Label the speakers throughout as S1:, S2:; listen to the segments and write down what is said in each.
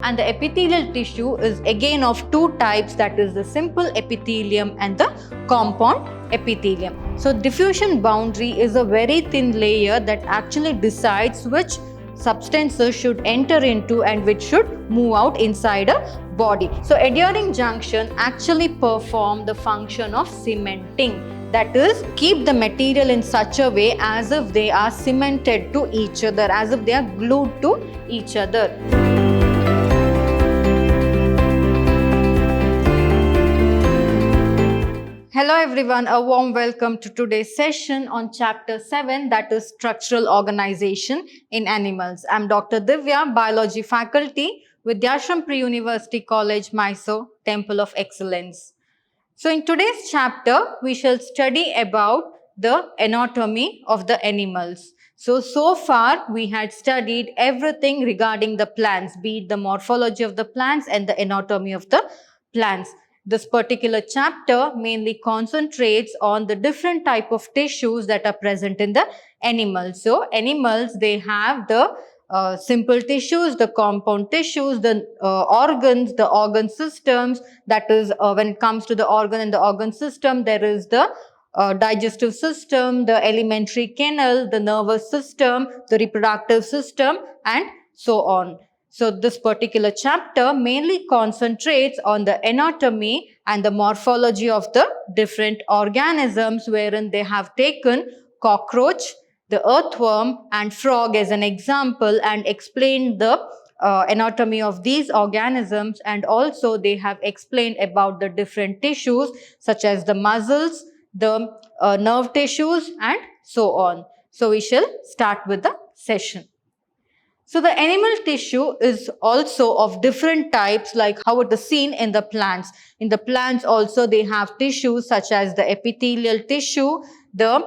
S1: And the epithelial tissue is again of two types, that is the simple epithelium and the compound epithelium. So diffusion boundary is a very thin layer that actually decides which substances should enter into and which should move out inside a body. So adhering junction actually perform the function of cementing. That is, keep the material in such a way as if they are cemented to each other, as if they are glued to each other. Hello everyone, a warm welcome to today's session on chapter 7, that is structural organization in animals. I'm Dr. Divya, biology faculty, Vidhyaashram Pre-University College, Mysuru, Temple of Excellence. So in today's chapter, we shall study about the anatomy of the animals. So far we had studied everything regarding the plants, be it the morphology of the plants and the anatomy of the plants. This particular chapter mainly concentrates on the different type of tissues that are present in the animals. So animals, they have the simple tissues, the compound tissues, the organs, the organ systems. That is, when it comes to the organ and the organ system, there is the digestive system, the alimentary canal, the nervous system, the reproductive system, and so on. So this particular chapter mainly concentrates on the anatomy and the morphology of the different organisms, wherein they have taken cockroach, the earthworm and frog as an example and explained the anatomy of these organisms, and also they have explained about the different tissues such as the muscles, the nerve tissues and so on. So we shall start with the session. So the animal tissue is also of different types, like how it is seen in the plants. In the plants also they have tissues such as the epithelial tissue, the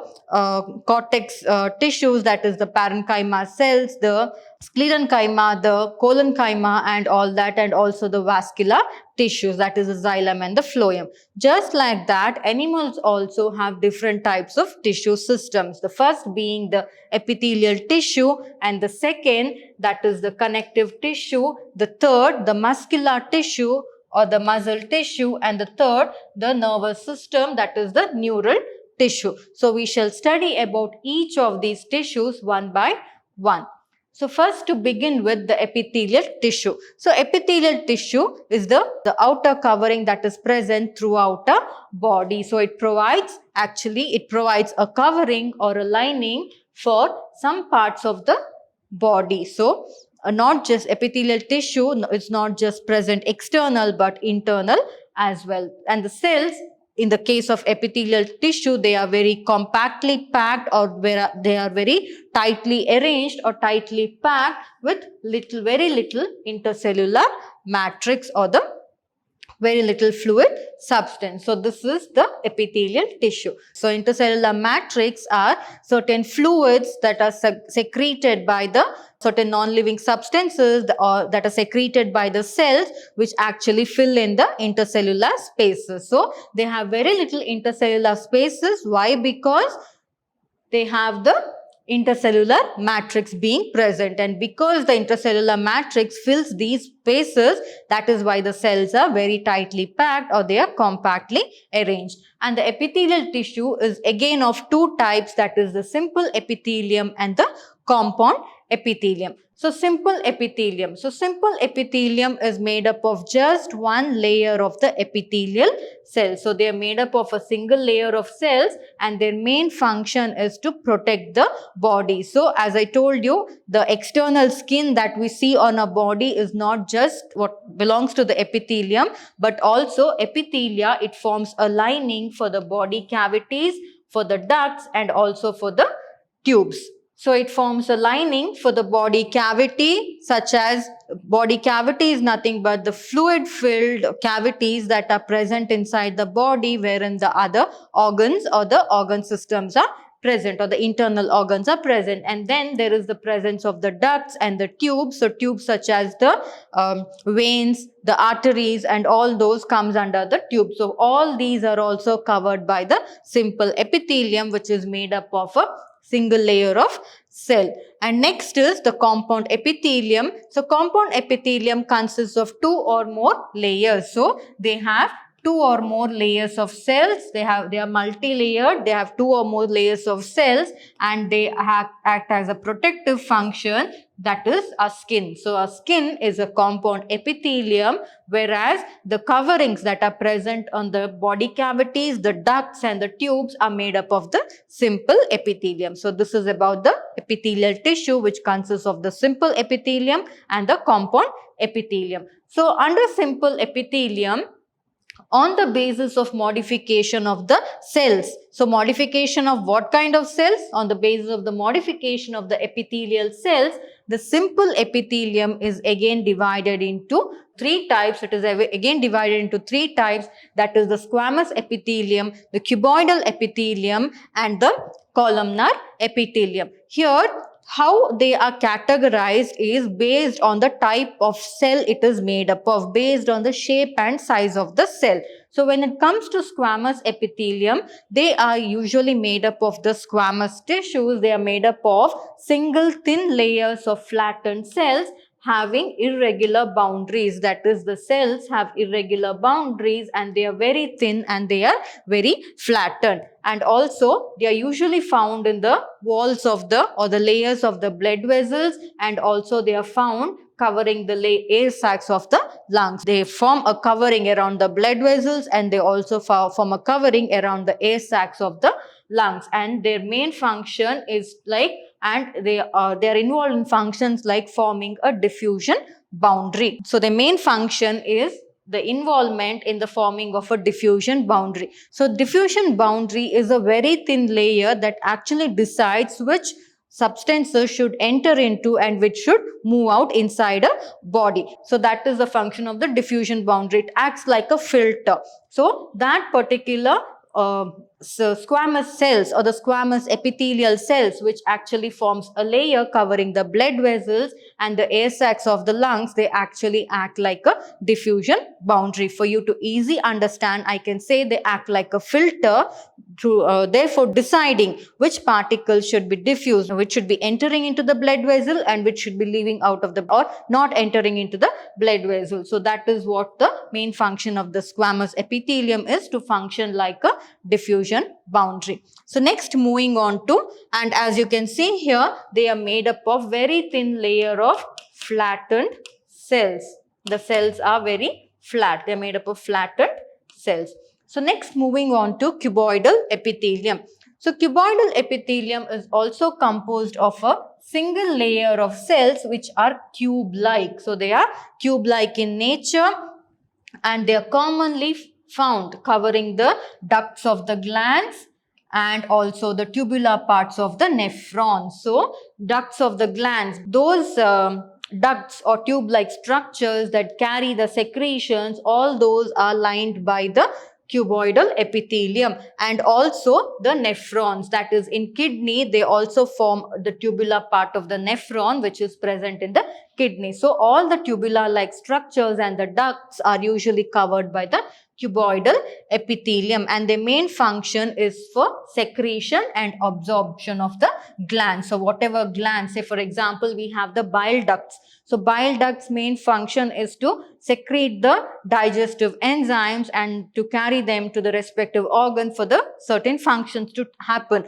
S1: cortex tissues, that is the parenchyma cells, the sclerenchyma, the collenchyma and all that, and also the vascular tissues, that is the xylem and the phloem. Just like that, animals also have different types of tissue systems. The first being the epithelial tissue, and the second, that is the connective tissue, the third, the muscular tissue or the muscle tissue, and the third, the nervous system, that is the neural tissue. So we shall study about each of these tissues one by one. So first, to begin with, the epithelial tissue. So epithelial tissue is the outer covering that is present throughout a body. So it provides a covering or a lining for some parts of the body. So not just epithelial tissue, it's not just present external but internal as well. And the cells, in the case of epithelial tissue, they are very compactly packed, or they are very tightly arranged or tightly packed with very little intercellular matrix or the very little fluid substance. So this is the epithelial tissue. So intercellular matrix are certain fluids that are secreted by the certain non-living substances that are secreted by the cells, which actually fill in the intercellular spaces. So they have very little intercellular spaces. Why? Because they have the intercellular matrix being present, and because the intercellular matrix fills these spaces, that is why the cells are very tightly packed or they are compactly arranged. And the epithelial tissue is again of two types, that is the simple epithelium and the compound epithelium. So simple epithelium. So simple epithelium is made up of just one layer of the epithelial cells. So they are made up of a single layer of cells, and their main function is to protect the body. So as I told you, the external skin that we see on a body is not just what belongs to the epithelium, but also epithelia. It forms a lining for the body cavities, for the ducts and also for the tubes. So it forms a lining for the body cavity, such as body cavity is nothing but the fluid-filled cavities that are present inside the body, wherein the other organs or the organ systems are present, or the internal organs are present. And then there is the presence of the ducts and the tubes. So tubes such as the veins, the arteries and all those comes under the tube. So all these are also covered by the simple epithelium, which is made up of a single layer of cell. And next is the compound epithelium. So compound epithelium consists of 2 or more layers. So they have 2 or more layers of cells. They are multi-layered. They have 2 or more layers of cells, and they act as a protective function, that is a skin. So a skin is a compound epithelium, whereas the coverings that are present on the body cavities, the ducts and the tubes are made up of the simple epithelium. So this is about the epithelial tissue, which consists of the simple epithelium and the compound epithelium. So under simple epithelium, on the basis of modification of the cells. So modification of what kind of cells? On the basis of the modification of the epithelial cells, the simple epithelium is again divided into 3 types. It is again divided into 3 types, that is the squamous epithelium, the cuboidal epithelium and the columnar epithelium. Here, how they are categorized is based on the type of cell it is made up of, based on the shape and size of the cell. So when it comes to squamous epithelium, they are usually made up of the squamous tissues. They are made up of single thin layers of flattened cells having irregular boundaries. That is, the cells have irregular boundaries and they are very thin and they are very flattened. And also they are usually found in the walls of the layers of the blood vessels, and also they are found covering the air sacs of the lungs. They form a covering around the blood vessels and they also form a covering around the air sacs of the lungs, and their main function is they are involved in functions like forming a diffusion boundary. So the main function is the involvement in the forming of a diffusion boundary. So diffusion boundary is a very thin layer that actually decides which substances should enter into and which should move out inside a body. So that is the function of the diffusion boundary. It acts like a filter. So that particular squamous cells or the squamous epithelial cells, which actually forms a layer covering the blood vessels and the air sacs of the lungs, they actually act like a diffusion boundary. For you to easily understand, I can say they act like a filter, therefore deciding which particles should be diffused, which should be entering into the blood vessel and which should be leaving out of the or not entering into the blood vessel. So that is what the main function of the squamous epithelium is, to function like a diffusion boundary. So next, moving on to, and as you can see here, they are made up of very thin layer of flattened cells. The cells are very flat. They are made up of flattened cells. So next, moving on to cuboidal epithelium. So cuboidal epithelium is also composed of a single layer of cells which are cube-like. So they are cube-like in nature and they are commonly found covering the ducts of the glands and also the tubular parts of the nephrons. So ducts of the glands, those ducts or tube-like structures that carry the secretions, all those are lined by the cuboidal epithelium, and also the nephrons, that is in kidney, they also form the tubular part of the nephron which is present in the kidney. So all the tubular like structures and the ducts are usually covered by the cuboidal epithelium, and their main function is for secretion and absorption of the glands. So whatever glands, say for example we have the bile ducts. So bile ducts main function is to secrete the digestive enzymes and to carry them to the respective organ for the certain functions to happen.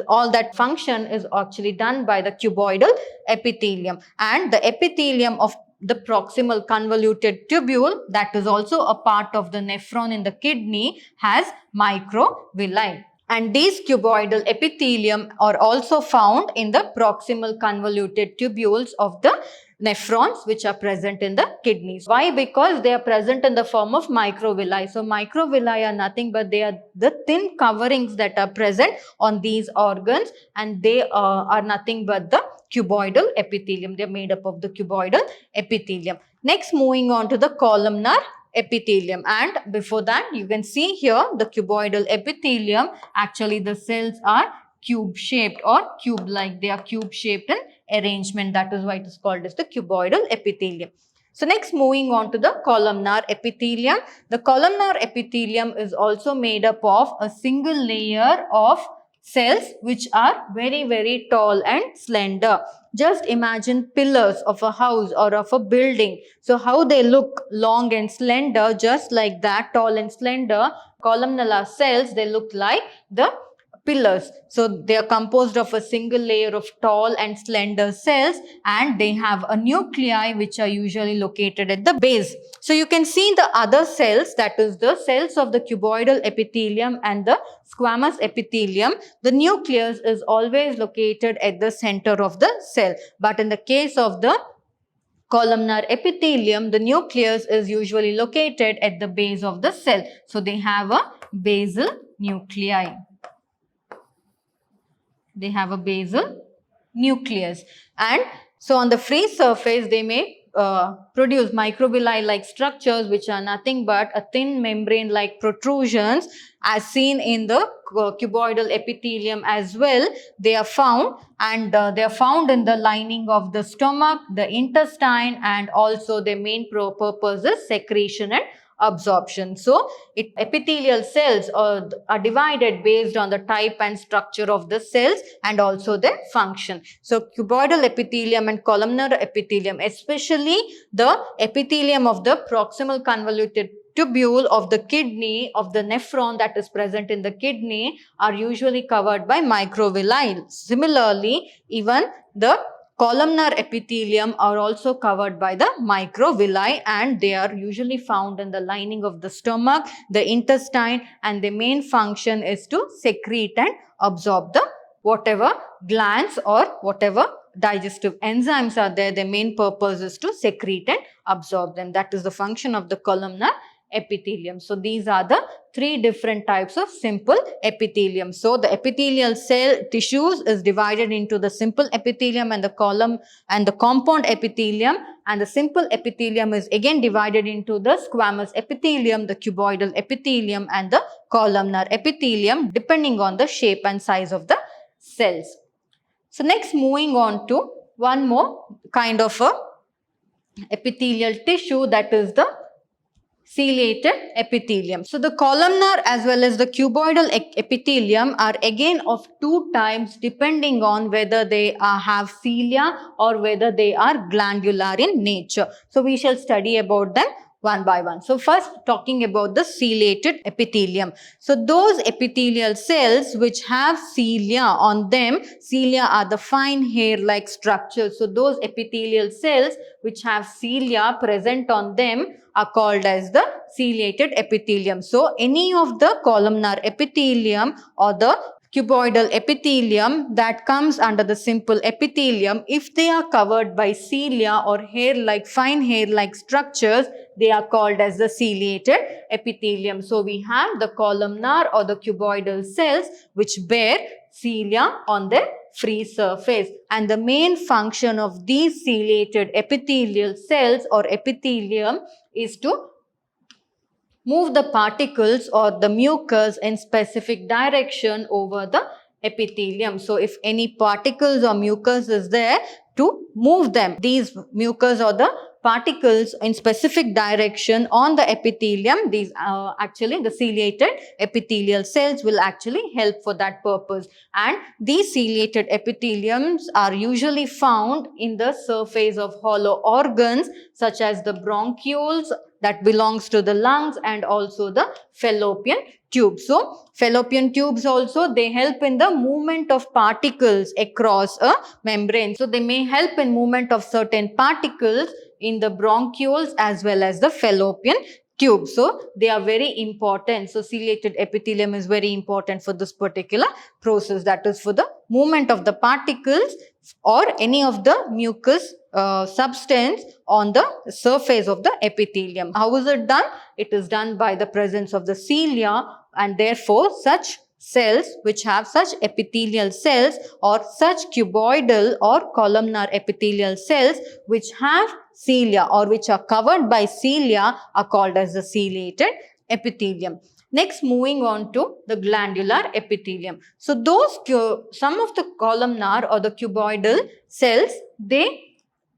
S1: All that function is actually done by the cuboidal epithelium, and the epithelium of the proximal convoluted tubule, that is also a part of the nephron in the kidney, has microvilli. And these cuboidal epithelium are also found in the proximal convoluted tubules of the nephrons which are present in the kidneys. Why? Because they are present in the form of microvilli. So microvilli are nothing but they are the thin coverings that are present on these organs, and they are nothing but the cuboidal epithelium. They are made up of the cuboidal epithelium. Next, moving on to the columnar epithelium, and before that you can see here the cuboidal epithelium, actually the cells are cube shaped or cube like. They are cube shaped in arrangement, that is why it is called as the cuboidal epithelium. So next, moving on to the columnar epithelium. The columnar epithelium is also made up of a single layer of cells which are very, very tall and slender. Just imagine pillars of a house or of a building. So how they look long and slender, just like that, tall and slender. Columnar cells, they look like the pillars. So they are composed of a single layer of tall and slender cells, and they have a nuclei which are usually located at the base. So you can see the other cells, that is the cells of the cuboidal epithelium and the squamous epithelium. The nucleus is always located at the center of the cell. But in the case of the columnar epithelium, the nucleus is usually located at the base of the cell. So they have a basal nuclei. They have a basal nucleus, and so on the free surface they may produce microvilli-like structures which are nothing but a thin membrane-like protrusions, as seen in the cuboidal epithelium as well. They are found, and they are found in the lining of the stomach, the intestine, and also their main purpose is secretion and absorption. So epithelial cells are divided based on the type and structure of the cells and also their function. So cuboidal epithelium and columnar epithelium, especially the epithelium of the proximal convoluted tubule of the kidney, of the nephron that is present in the kidney, are usually covered by microvilli. Similarly, even the columnar epithelium are also covered by the microvilli, and they are usually found in the lining of the stomach, the intestine, and the main function is to secrete and absorb the whatever glands or whatever digestive enzymes are there. The main purpose is to secrete and absorb them. That is the function of the columnar epithelium. So these are the three different types of simple epithelium. So the epithelial cell tissues is divided into the simple epithelium and the column and the compound epithelium, and the simple epithelium is again divided into the squamous epithelium, the cuboidal epithelium, and the columnar epithelium, depending on the shape and size of the cells. So next, moving on to one more kind of a epithelial tissue, that is the CLater epithelium. So the columnar as well as the cuboidal epithelium are again of two types, depending on whether they have cilia or whether they are glandular in nature. So we shall study about them one by one. So first, talking about the CLater epithelium. So those epithelial cells which have cilia on them, cilia are the fine hair-like structures. So those epithelial cells which have cilia present on them are called as the CLater epithelium. So any of the columnar epithelium or the cuboidal epithelium that comes under the simple epithelium, if they are covered by cilia or hair-like, fine hair-like structures, they are called as the CLater epithelium. So we have the columnar or the cuboidal cells which bear cilia on their free surface, and the main function of these CLater epithelial cells or epithelium is to move the particles or the mucus in specific direction over the epithelium. So if any particles or mucus is there, to move them, these mucus or the particles in specific direction on the epithelium, these actually the CLater epithelial cells will actually help for that purpose. And these CLater epitheliums are usually found in the surface of hollow organs such as the bronchioles that belongs to the lungs, and also the fallopian tubes. So fallopian tubes also, they help in the movement of particles across a membrane. So they may help in movement of certain particles in the bronchioles as well as the fallopian tube. So they are very important. So CLater epithelium is very important for this particular process, that is for the movement of the particles or any of the mucus substance on the surface of the epithelium. How is it done? It is done by the presence of the cilia, and therefore such cells which have such epithelial cells or such cuboidal or columnar epithelial cells which have cilia or which are covered by cilia are called as the CLater epithelium. Next, moving on to the glandular epithelium. So those some of the columnar or the cuboidal cells, they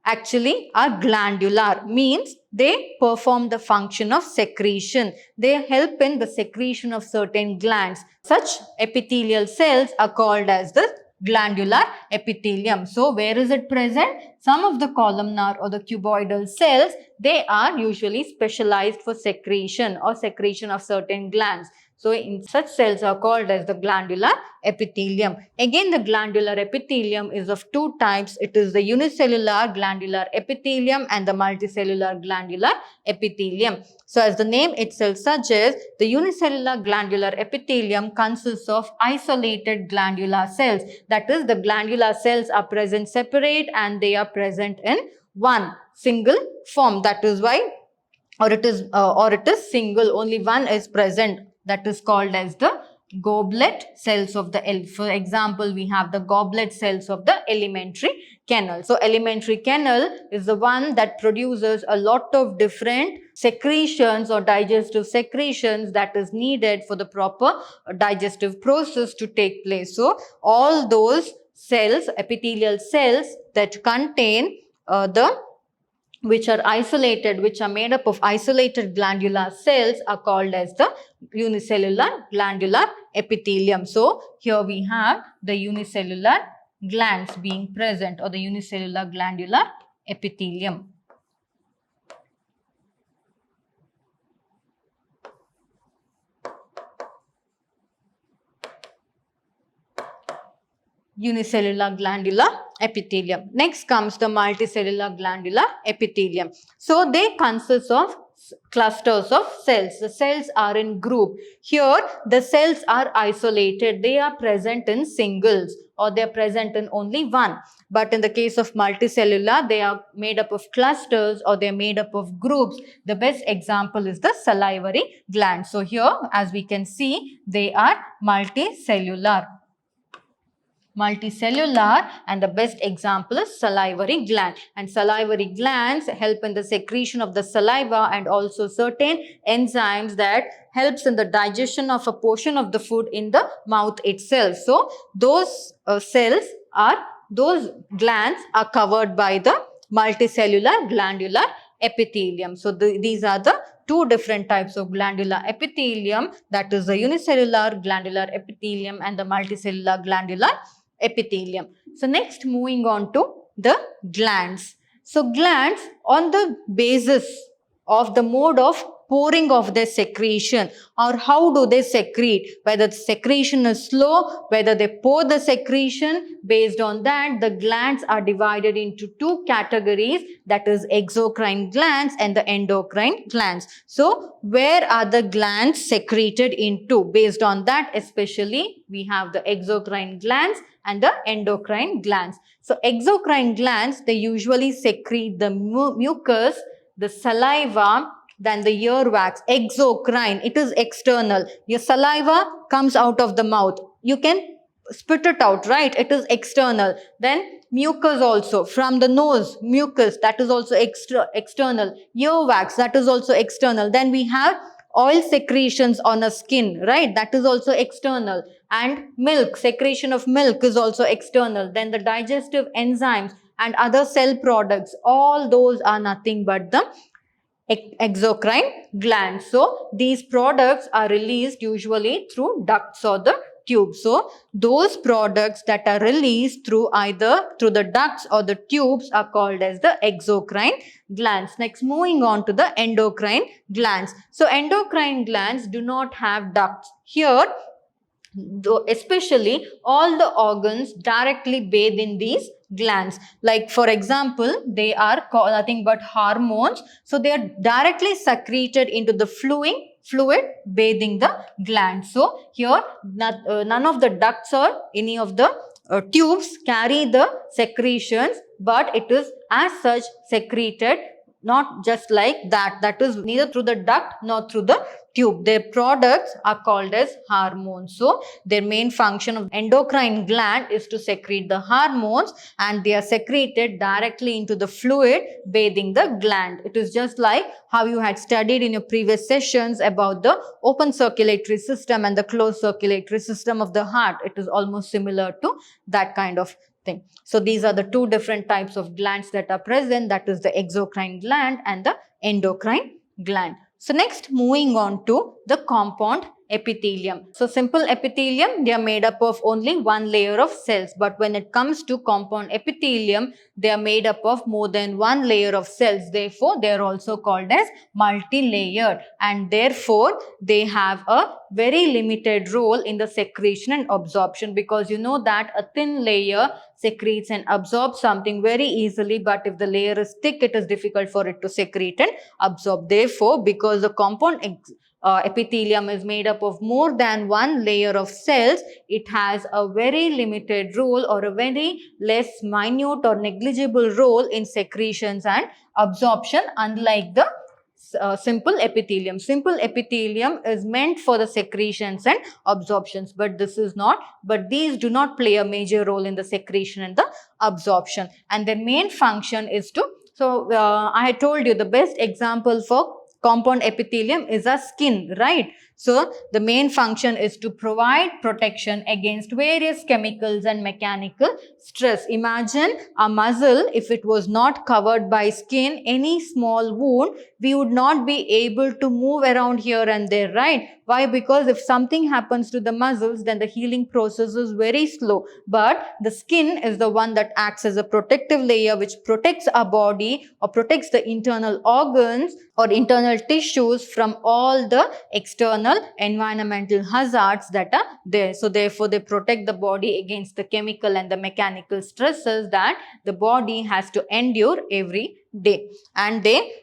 S1: actually are glandular, means they perform the function of secretion. They help in the secretion of certain glands. Such epithelial cells are called as the glandular epithelium. So, where is it present? Some of the columnar or the cuboidal cells, they are usually specialized for secretion or secretion of certain glands. So, in such cells are called as the glandular epithelium. Again, the glandular epithelium is of two types. It is the unicellular glandular epithelium and the multicellular glandular epithelium. So, as the name itself suggests, the unicellular glandular epithelium consists of isolated glandular cells. That is, the glandular cells are present separate and they are present in one single form. That is why, or it is single, only one is present. That is called as the goblet cells of the for example, we have the goblet cells of the alimentary canal. So, alimentary canal is the one that produces a lot of different secretions or digestive secretions that is needed for the proper digestive process to take place. So, all those cells, epithelial cells that contain which are isolated, which are made up of isolated glandular cells are called as the unicellular glandular epithelium. So, here we have the unicellular glands being present, or the unicellular glandular epithelium. Unicellular glandular epithelium. Next comes the multicellular glandular epithelium. So, they consist of clusters of cells. The cells are in group. Here, the cells are isolated. They are present in singles, or they are present in only one. But in the case of multicellular, they are made up of clusters, or they are made up of groups. The best example is the salivary gland. So, here, as we can see, they are multicellular, and the best example is salivary gland. And salivary glands help in the secretion of the saliva and also certain enzymes that helps in the digestion of a portion of the food in the mouth itself. So, those those glands are covered by the multicellular glandular epithelium. So, these are the two different types of glandular epithelium, that is the unicellular glandular epithelium and the multicellular glandular epithelium. So, next moving on to the glands. So, glands, on the basis of the mode of pouring of their secretion, or how do they secrete, whether the secretion is slow, whether they pour the secretion, based on that the glands are divided into two categories, that is exocrine glands and the endocrine glands. So, where are the glands secreted into? Based on that, especially we have the exocrine glands and the endocrine glands. So, exocrine glands, they usually secrete the mucus, the saliva, then the earwax. Exocrine, it is external. Your saliva comes out of the mouth. You can spit it out, right? It is external. Then mucus also, from the nose, mucus, that is also external. Earwax, that is also external. Then we have oil secretions on a skin, right? That is also external. And milk, secretion of milk is also external. Then the digestive enzymes and other cell products, all those are nothing but the exocrine glands. So, these products are released usually through ducts or the tubes. So, those products that are released through either through the ducts or the tubes are called as the exocrine glands. Next, moving on to the endocrine glands. So, endocrine glands do not have ducts. Here, especially all the organs directly bathe in these glands. Like for example, they are nothing but hormones. So, they are directly secreted into the fluid bathing the gland. So, here none of the ducts or any of the tubes carry the secretions, but it is as such secreted, not just like that. That is neither through the duct nor through the tube. Their products are called as hormones. So, their main function of endocrine gland is to secrete the hormones, and they are secreted directly into the fluid bathing the gland. It is just like how you had studied in your previous sessions about the open circulatory system and the closed circulatory system of the heart. It is almost similar to that kind of thing. So these are the two different types of glands that are present, that is the exocrine gland and the endocrine gland. So next, moving on to the compound epithelium. So simple epithelium, they are made up of only one layer of cells, but when it comes to compound epithelium, they are made up of more than one layer of cells. Therefore, they are also called as multi-layered, and therefore they have a very limited role in the secretion and absorption, because you know that a thin layer secretes and absorbs something very easily, but if the layer is thick, it is difficult for it to secrete and absorb. Therefore, because the compound epithelium is made up of more than one layer of cells, it has a very limited role or a very less minute or negligible role in secretions and absorption, unlike the simple epithelium. Simple epithelium is meant for the secretions and absorptions, but these do not play a major role in the secretion and the absorption. And their main function is to, I had told you the best example for compound epithelium is a skin, right? So the main function is to provide protection against various chemicals and mechanical stress. Imagine a muscle, if it was not covered by skin, any small wound, we would not be able to move around here and there, right? Why? Because if something happens to the muscles, then the healing process is very slow. But the skin is the one that acts as a protective layer which protects our body or protects the internal organs or internal tissues from all the external environmental hazards that are there. So therefore, they protect the body against the chemical and the mechanical stresses that the body has to endure every day. And they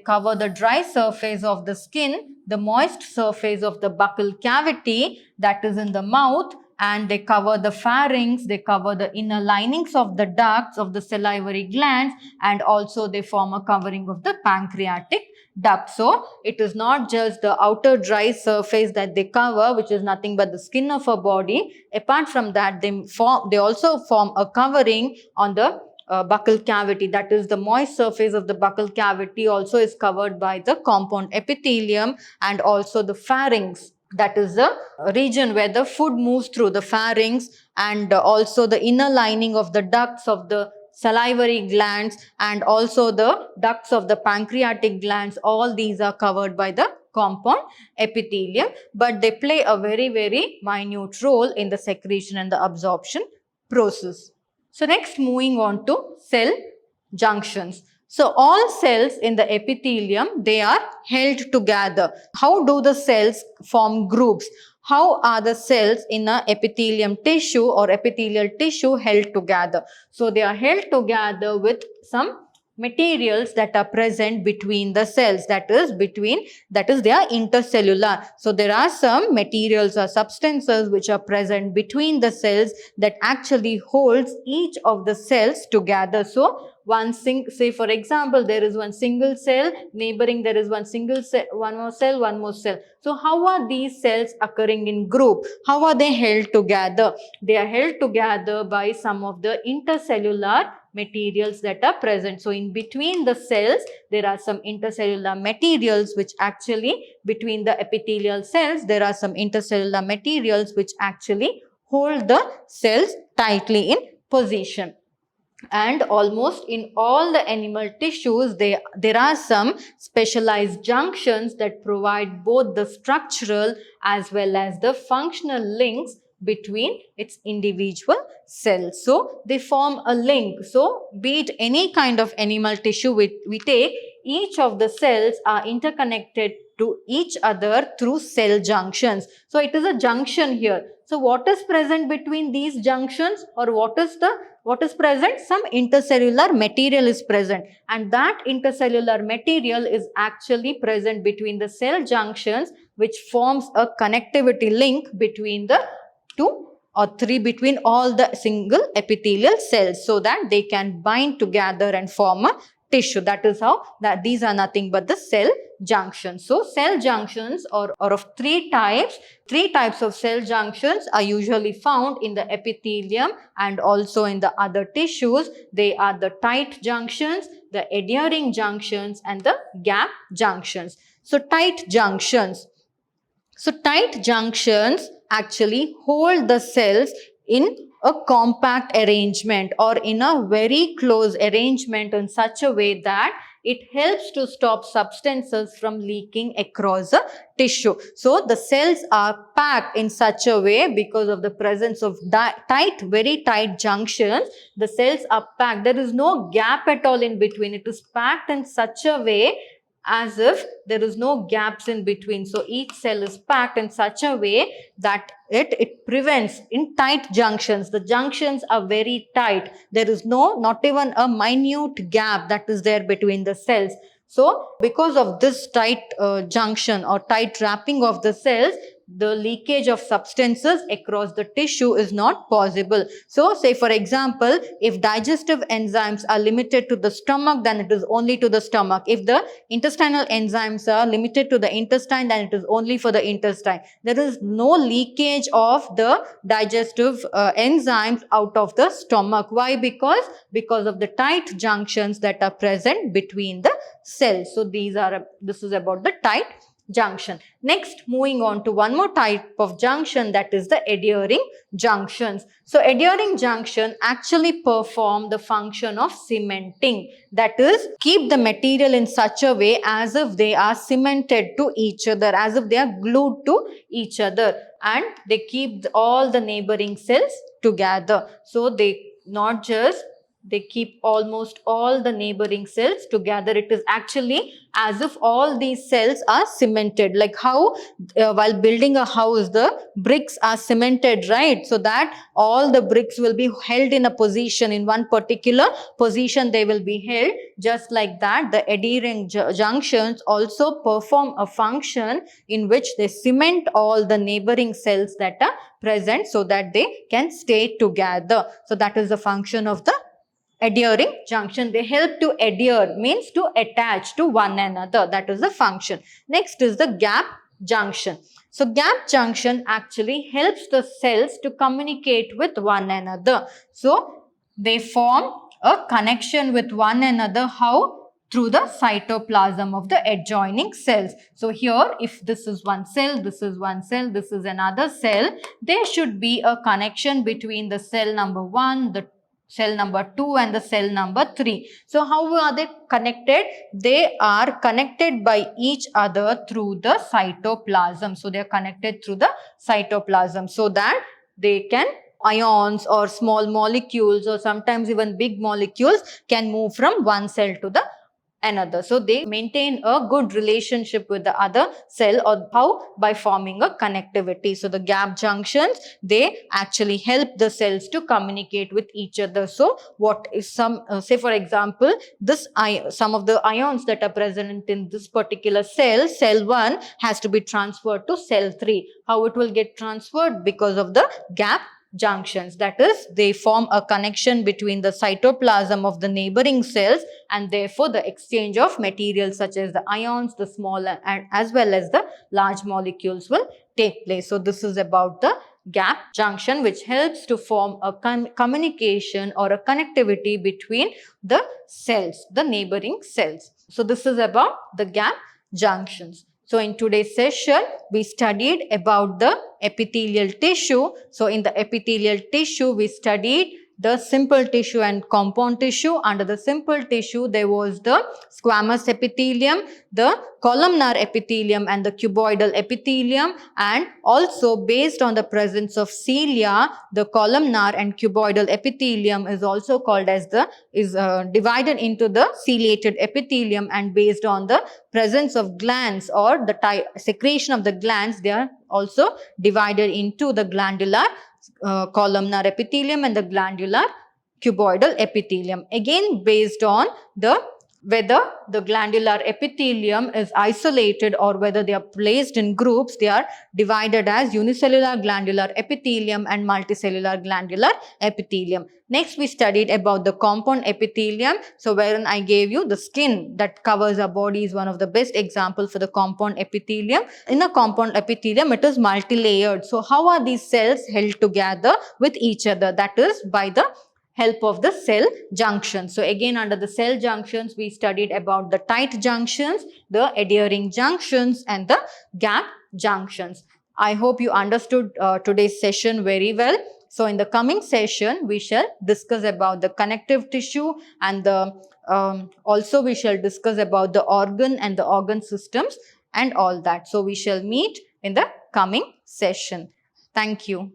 S1: cover the dry surface of the skin, the moist surface of the buccal cavity, that is in the mouth, and they cover the pharynx, they cover the inner linings of the ducts of the salivary glands, and also they form a covering of the pancreatic duct. So it is not just the outer dry surface that they cover, which is nothing but the skin of a body. Apart from that, they also form a covering on the buccal cavity, that is the moist surface of the buccal cavity also is covered by the compound epithelium, and also the pharynx, that is the region where the food moves through the pharynx, and also the inner lining of the ducts of the salivary glands, and also the ducts of the pancreatic glands. All these are covered by the compound epithelium, but they play a very, very minute role in the secretion and the absorption process. So next, moving on to cell junctions. So all cells in the epithelium, they are held together. How do the cells form groups? How are the cells in a epithelium tissue or epithelial tissue held together? So they are held together with some materials that are present between the cells, that is they are intercellular. So there are some materials or substances which are present between the cells that actually holds each of the cells together. So say for example, there is one single cell, neighboring there is one single cell, one more cell. So how are these cells occurring in group? How are they held together? They are held together by some of the intercellular materials that are present. So in between the cells, there are some intercellular materials which actually, between the epithelial cells, there are some intercellular materials which actually hold the cells tightly in position. And almost in all the animal tissues, there are some specialized junctions that provide both the structural as well as the functional links between its individual cells. So they form a link. So be it any kind of animal tissue we take, each of the cells are interconnected to each other through cell junctions. So it is a junction here. So what is present between these junctions, or what is present? Some intercellular material is present, and that intercellular material is actually present between the cell junctions, which forms a connectivity link between the two or three, between all the single epithelial cells, so that they can bind together and form a tissue. That is how these are nothing but the cell junctions. So cell junctions are of three types. Three types of cell junctions are usually found in the epithelium and also in the other tissues. They are the tight junctions, the adhering junctions, and the gap junctions. So tight junctions. So tight junctions actually hold the cells in a compact arrangement or in a very close arrangement in such a way that it helps to stop substances from leaking across the tissue. So the cells are packed in such a way because of the presence of very tight junctions. The cells are packed. There is no gap at all in between. It is packed in such a way as if there is no gaps in between. So each cell is packed in such a way that it prevents in tight junctions. The junctions are very tight. There is not even a minute gap that is there between the cells. So because of this tight junction or tight wrapping of the cells, the leakage of substances across the tissue is not possible. So say for example, if digestive enzymes are limited to the stomach, then it is only to the stomach. If the intestinal enzymes are limited to the intestine, then it is only for the intestine. There is no leakage of the digestive enzymes out of the stomach. Why? Because of the tight junctions that are present between the cells. So this is about the tight junction. Next, moving on to one more type of junction, that is the adhering junctions. So adhering junction actually perform the function of cementing, that is keep the material in such a way as if they are cemented to each other, as if they are glued to each other, and they keep all the neighboring cells together. So they keep almost all the neighboring cells together. It is actually as if all these cells are cemented. Like how while building a house, the bricks are cemented, right? So that all the bricks will be held in a position, in one particular position they will be held. Just like that, the adhering junctions also perform a function in which they cement all the neighboring cells that are present so that they can stay together. So that is the function of the adhering junction. They help to adhere, means to attach to one another. That is the function. Next is the gap junction. So gap junction actually helps the cells to communicate with one another. So they form a connection with one another. How? Through the cytoplasm of the adjoining cells. So here, if this is one cell, this is one cell, this is another cell, there should be a connection between the cell number 1, the cell number 2 and the cell number 3. So how are they connected? They are connected by each other through the cytoplasm. So they are connected through the cytoplasm so that they can ions or small molecules or sometimes even big molecules can move from one cell to the another. So they maintain a good relationship with the other cell. Or how? By forming a connectivity. So the gap junctions, they actually help the cells to communicate with each other. So what is say for example, some of the ions that are present in this particular cell, cell 1 has to be transferred to cell 3. How it will get transferred? Because of the gap junctions. That is, they form a connection between the cytoplasm of the neighboring cells, and therefore the exchange of materials such as the ions, the small and as well as the large molecules will take place. So this is about the gap junction, which helps to form a communication or a connectivity between the cells, the neighboring cells. So this is about the gap junctions. So in today's session, we studied about the epithelial tissue. So in the epithelial tissue, we studied the simple tissue and compound tissue. Under the simple tissue, there was the squamous epithelium, the columnar epithelium and the cuboidal epithelium, and also based on the presence of cilia, the columnar and cuboidal epithelium is also called as divided into the ciliated epithelium, and based on the presence of glands or the secretion of the glands, they are also divided into the glandular columnar epithelium and the glandular cuboidal epithelium. Again, based on whether the glandular epithelium is isolated or whether they are placed in groups, they are divided as unicellular glandular epithelium and multicellular glandular epithelium. Next, we studied about the compound epithelium. So wherein I gave you the skin that covers our body is one of the best examples for the compound epithelium. In the compound epithelium, it is multi-layered. So how are these cells held together with each other? That is by the help of the cell junctions. So again, under the cell junctions, we studied about the tight junctions, the adhering junctions and the gap junctions. I hope you understood today's session very well. So in the coming session, we shall discuss about the connective tissue and the also we shall discuss about the organ and the organ systems and all that. So we shall meet in the coming session. Thank you.